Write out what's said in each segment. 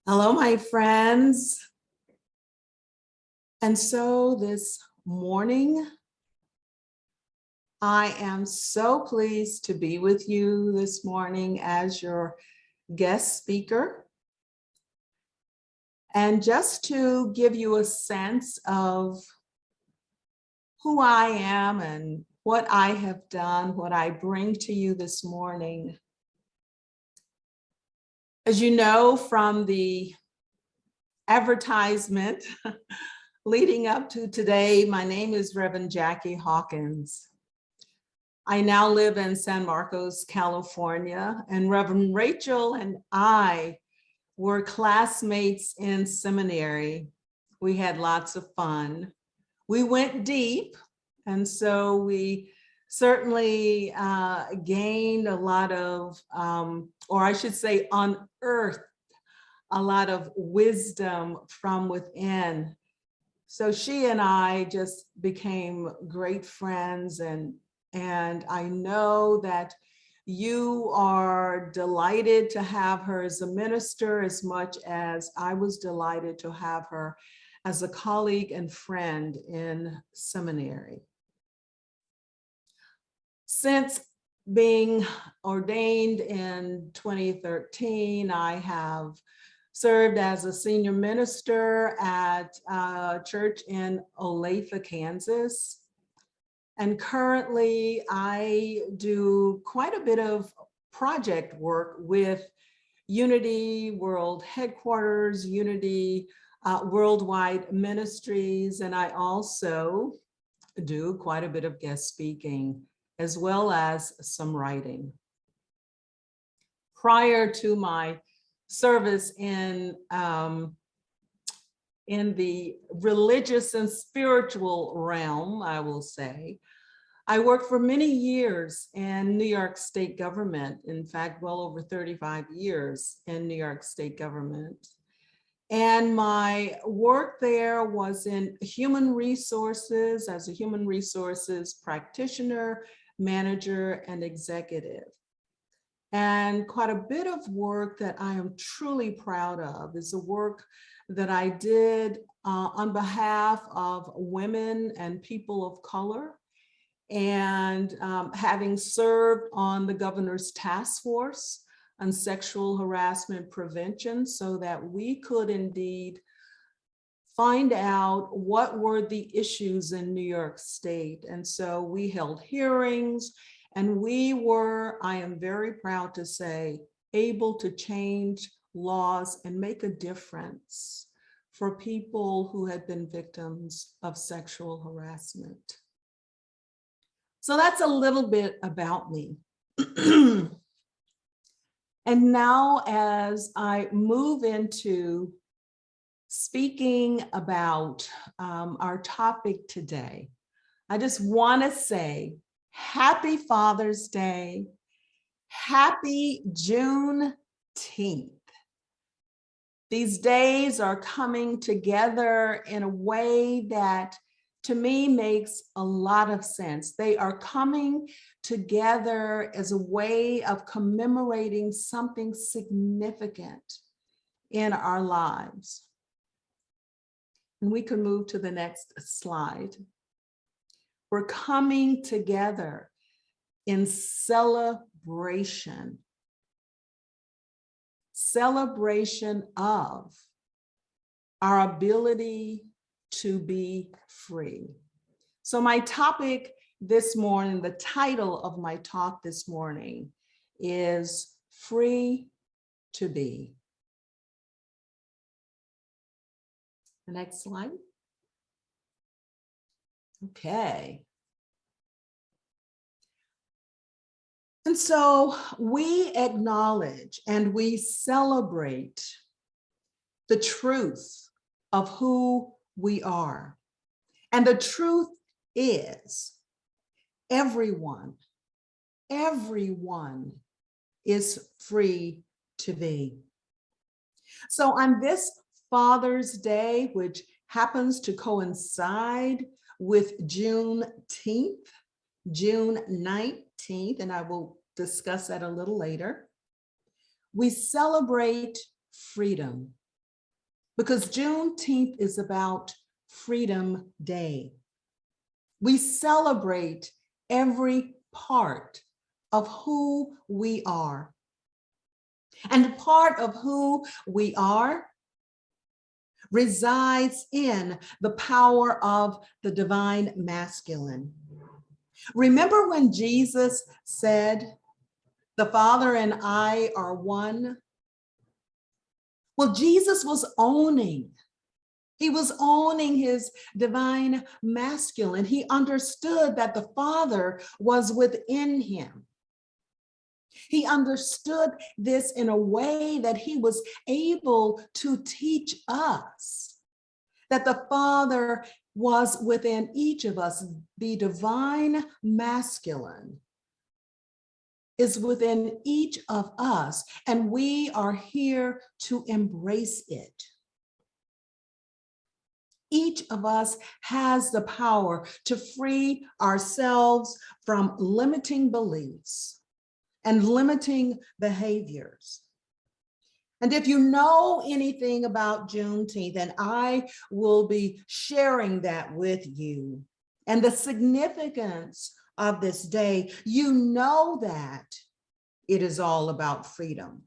Hello, my friends. And so this morning, I am so pleased to be with you this morning as your guest speaker. And just to give you a sense of who I am and what I have done, what I bring to you this morning. As you know from the advertisement leading up to today, my name is Reverend Hawkins. I now live in San Marcos, California, and Reverend Rachel and I were classmates in seminary. We had lots of fun. We went deep, and so we certainly gained a lot of, or I should say unearthed a lot of wisdom from within. So she and I just became great friends, and I know that you are delighted to have her as a minister as much as I was delighted to have her as a colleague and friend in seminary. Since being ordained in 2013, I have served as a senior minister at a church in Olathe, Kansas. And currently I do quite a bit of project work with Unity World Headquarters, Unity Worldwide Ministries, and I also do quite a bit of guest speaking as well as some writing. Prior to my service in the religious and spiritual realm, I will say, I worked for many years in New York State government. In fact, well over 35 years in New York State government. And my work there was in human resources as a human resources practitioner, manager, and executive. And quite a bit of work that I am truly proud of is the work that I did on behalf of women and people of color. And having served on the governor's task force on sexual harassment prevention so that we could indeed find out what were the issues in New York State. And so we held hearings, and we were, I am very proud to say, able to change laws and make a difference for people who had been victims of sexual harassment. So that's a little bit about me. And now as I move into speaking about our topic today, I just want to say happy Father's Day, happy Juneteenth. These days are coming together in a way that to me makes a lot of sense. They are coming together as a way of commemorating something significant in our lives. And we can move to the next slide. We're coming together in celebration of our ability to be free. So my topic this morning, the title of my talk this morning is Free to Be. The next slide. Okay. And so we acknowledge and we celebrate the truth of who we are. And the truth is everyone is free to be. So on this Father's Day, which happens to coincide with Juneteenth, June 19th, and I will discuss that a little later, we celebrate freedom. because Juneteenth is about Freedom Day. We celebrate every part of who we are. And part of who we are resides in the power of the divine masculine. Remember when Jesus said, "The Father and I are one"? Well, Jesus was owning. He was owning his divine masculine. He understood that the Father was within him. He understood this in a way that he was able to teach us that the Father was within each of us. The divine masculine is within each of us, and we are here to embrace it. Each of us has the power to free ourselves from limiting beliefs and limiting behaviors. And if you know anything about Juneteenth, and I will be sharing that with you, and the significance of this day, you know that it is all about freedom.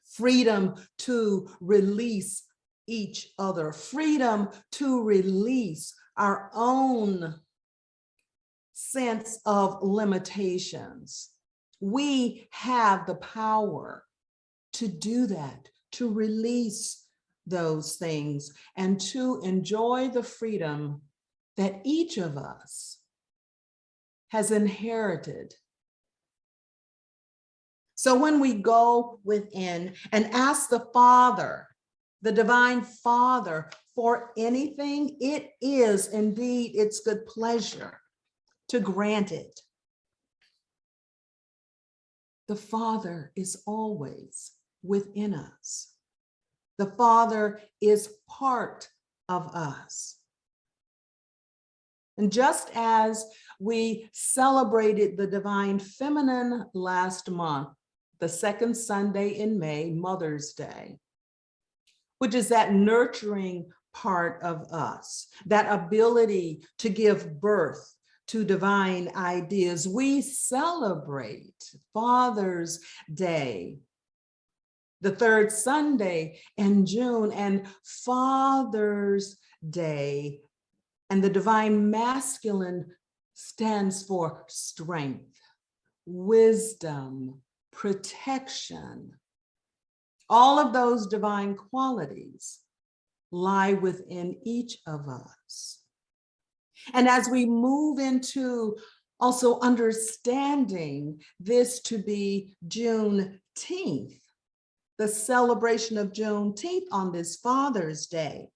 Freedom to release each other, freedom to release our own sense of limitations. We have the power to do that, to release those things and to enjoy the freedom that each of us has inherited. So when we go within and ask the Father, the divine Father, for anything, it is indeed its good pleasure to grant it. The Father is always within us. The Father is part of us. And just as we celebrated the divine feminine last month, the second Sunday in May, Mother's Day, which is that nurturing part of us, that ability to give birth to divine ideas, we celebrate Father's Day, the third Sunday in June, and Father's Day. And the divine masculine stands for strength, wisdom, protection. All of those divine qualities lie within each of us. And as we move into also understanding this to be Juneteenth, the celebration of Juneteenth on this Father's Day,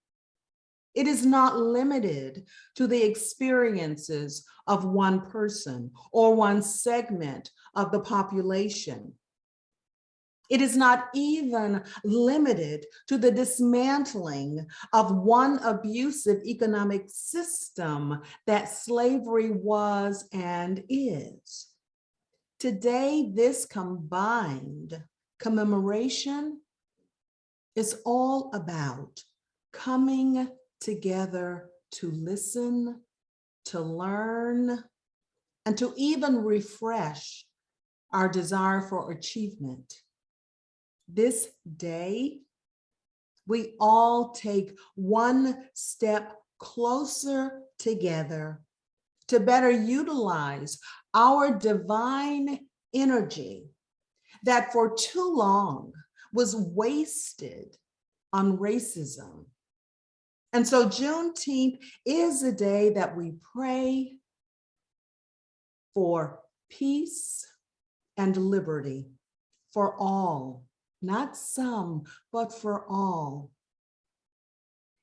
it is not limited to the experiences of one person or one segment of the population. It is not even limited to the dismantling of one abusive economic system that slavery was and is. Today, this combined commemoration is all about coming together to listen, to learn, and to even refresh our desire for achievement. This day, we all take one step closer together to better utilize our divine energy that for too long was wasted on racism. And so Juneteenth is a day that we pray for peace and liberty for all. Not some, but for all.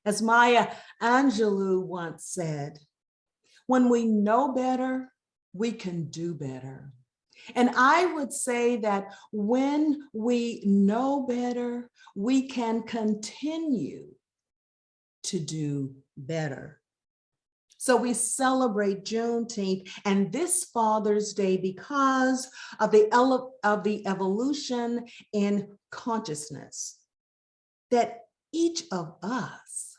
As Maya Angelou once said, when we know better, we can do better. And I would say that when we know better, we can continue to do better. So we celebrate Juneteenth and this Father's Day because of the evolution in consciousness that each of us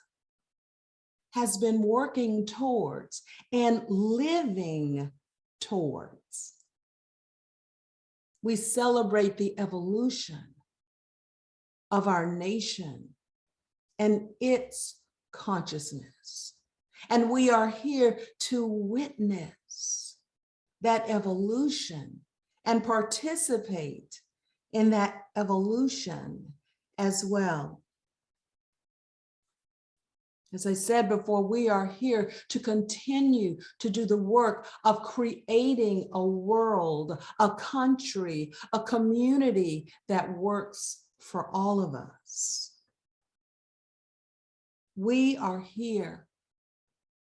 has been working towards and living towards. We celebrate the evolution of our nation and its consciousness. And we are here to witness that evolution and participate in that evolution as well. As I said before, we are here to continue to do the work of creating a world, a country, a community that works for all of us. We are here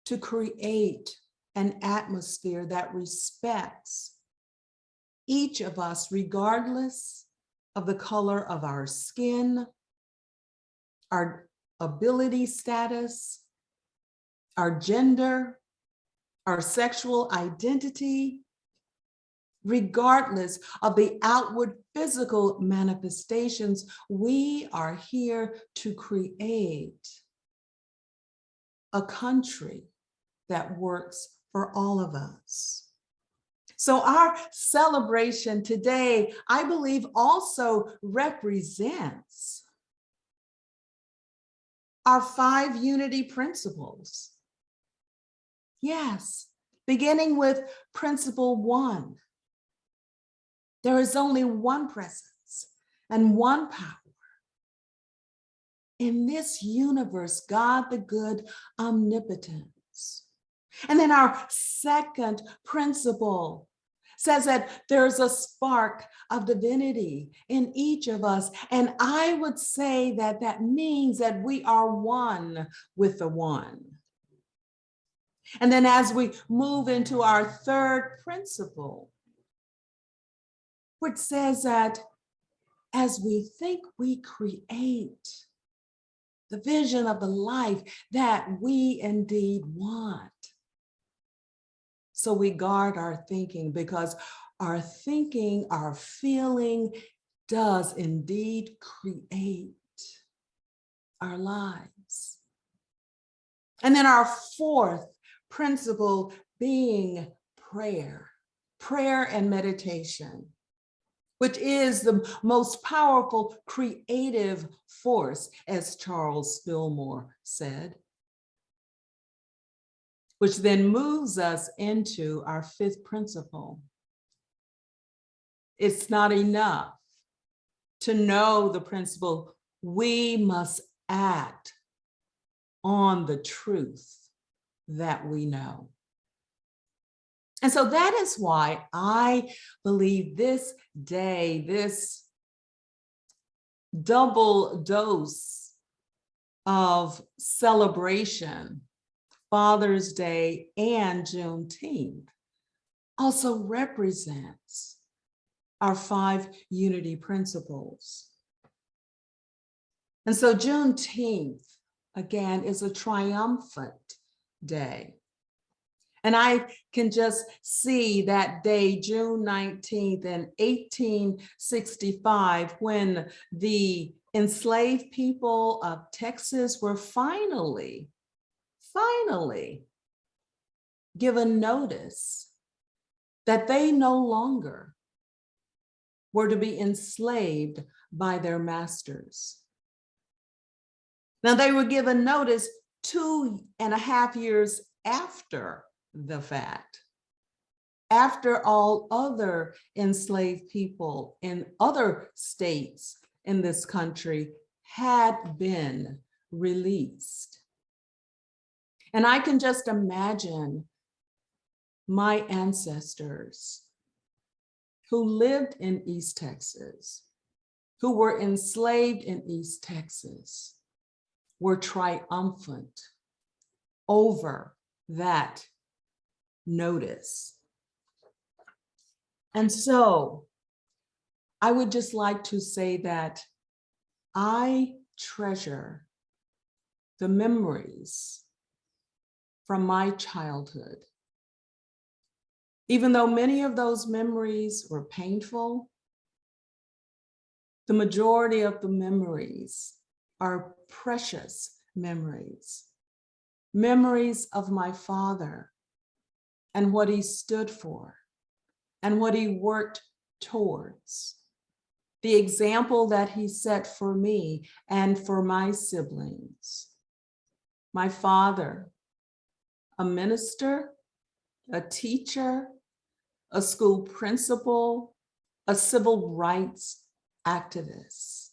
to create an atmosphere that respects each of us, regardless of the color of our skin, our ability status, our gender, our sexual identity, regardless of the outward physical manifestations. We are here to create a country that works for all of us. So our celebration today, I believe, also represents our 5 unity principles. Yes, beginning with principle 1. There is only one presence and one power. In this universe, God the good, omnipotence. And then our second principle says that there's a spark of divinity in each of us. And I would say that that means that we are one with the one. And then as we move into our third principle, which says that as we think, we create the vision of the life that we indeed want. So we guard our thinking, because our thinking, our feeling does indeed create our lives. And then our fourth principle being prayer and meditation, which is the most powerful creative force, as Charles Fillmore said, which then moves us into our fifth principle. It's not enough to know the principle. We must act on the truth that we know. And so that is why I believe this day, this double dose of celebration, Father's Day and Juneteenth, also represents our 5 unity principles. And so Juneteenth, again, is a triumphant day. And I can just see that day, June 19th in 1865, when the enslaved people of Texas were finally given notice that they no longer were to be enslaved by their masters. Now, they were given notice 2.5 years after the fact, after all other enslaved people in other states in this country had been released. And I can just imagine my ancestors who lived in East Texas, who were enslaved in East Texas, were triumphant over that notice. And so I would just like to say that I treasure the memories from my childhood. Even though many of those memories were painful, the majority of the memories are precious memories, memories of my father and what he stood for and what he worked towards, the example that he set for me and for my siblings. My father, a minister, a teacher, a school principal, a civil rights activist.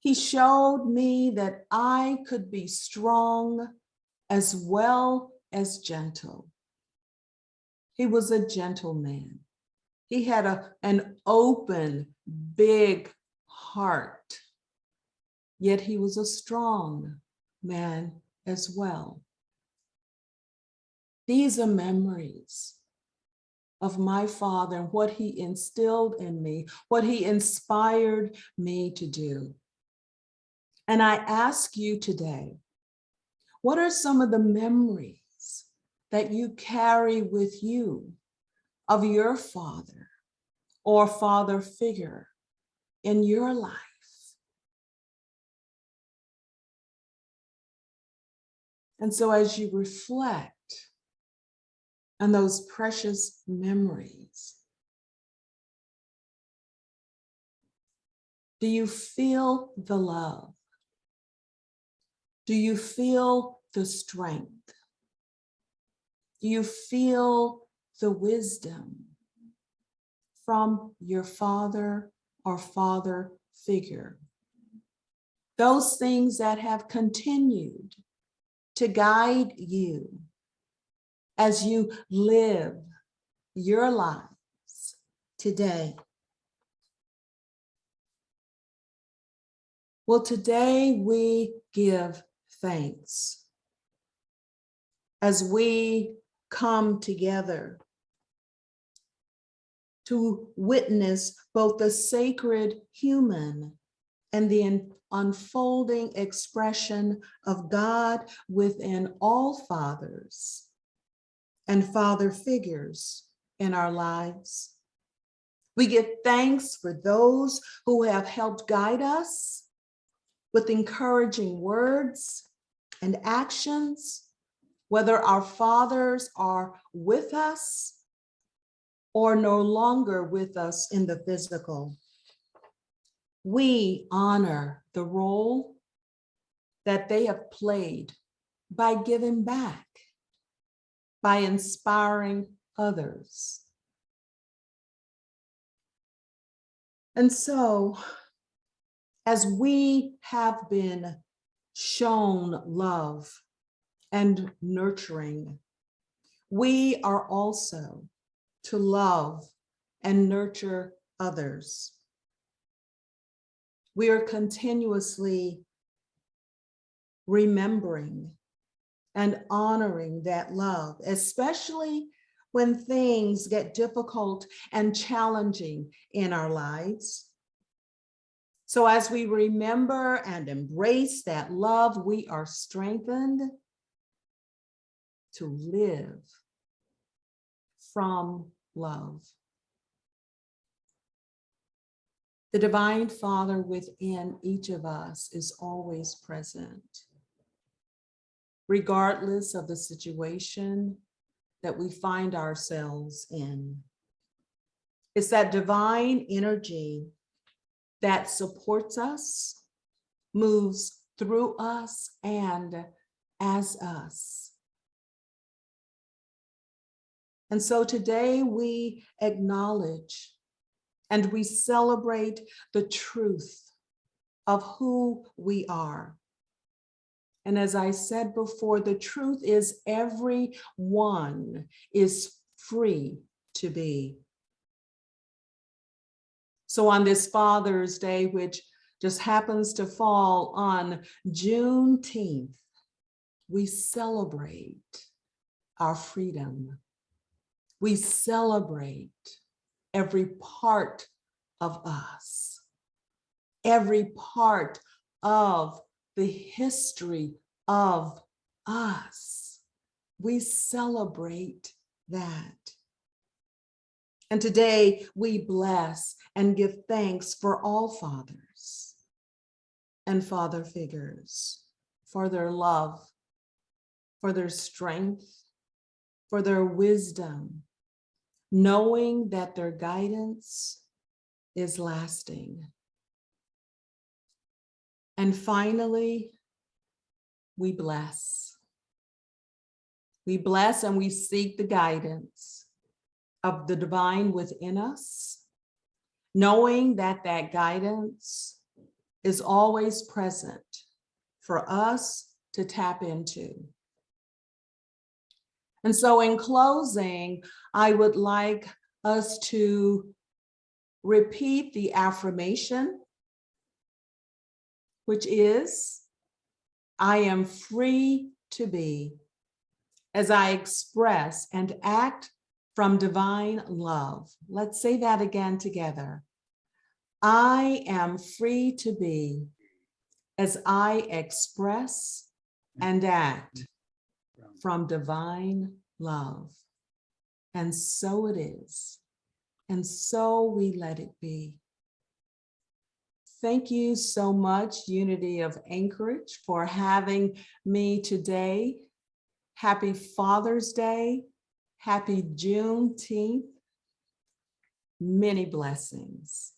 He showed me that I could be strong as well as gentle. He was a gentleman. He had an open, big heart, yet he was a strong man as well. These are memories of my father and what he instilled in me, what he inspired me to do. And I ask you today, what are some of the memories that you carry with you of your father or father figure in your life? And so as you reflect on those precious memories, do you feel the love? Do you feel the strength? Do you feel the wisdom from your father or father figure? Those things that have continued to guide you as you live your lives today. Well, today we give thanks as we come together to witness both the sacred human and the unfolding expression of God within all fathers and father figures in our lives. We give thanks for those who have helped guide us with encouraging words and actions, whether our fathers are with us or no longer with us in the physical. We honor the role that they have played by giving back, by inspiring others. And so, as we have been shown love and nurturing, we are also to love and nurture others. We are continuously remembering and honoring that love, especially when things get difficult and challenging in our lives. So as we remember and embrace that love, we are strengthened to live from love. The Divine Father within each of us is always present, regardless of the situation that we find ourselves in. It's that divine energy that supports us, moves through us, and as us. And so today we acknowledge and we celebrate the truth of who we are. And as I said before, the truth is everyone is free to be. So on this Father's Day, which just happens to fall on Juneteenth, we celebrate our freedom. We celebrate every part of us, every part of the history of us. We celebrate that. And today we bless and give thanks for all fathers, and father figures for their love, for their strength, for their wisdom, knowing that their guidance is lasting. And finally, we bless. We bless and we seek the guidance of the divine within us, knowing that that guidance is always present for us to tap into. And so in closing, I would like us to repeat the affirmation, which is, I am free to be as I express and act from divine love. Let's say that again together. I am free to be as I express and act from divine love. And so it is. And so we let it be. Thank you so much, Unity of Anchorage, for having me today. Happy Father's Day. Happy Juneteenth. Many blessings.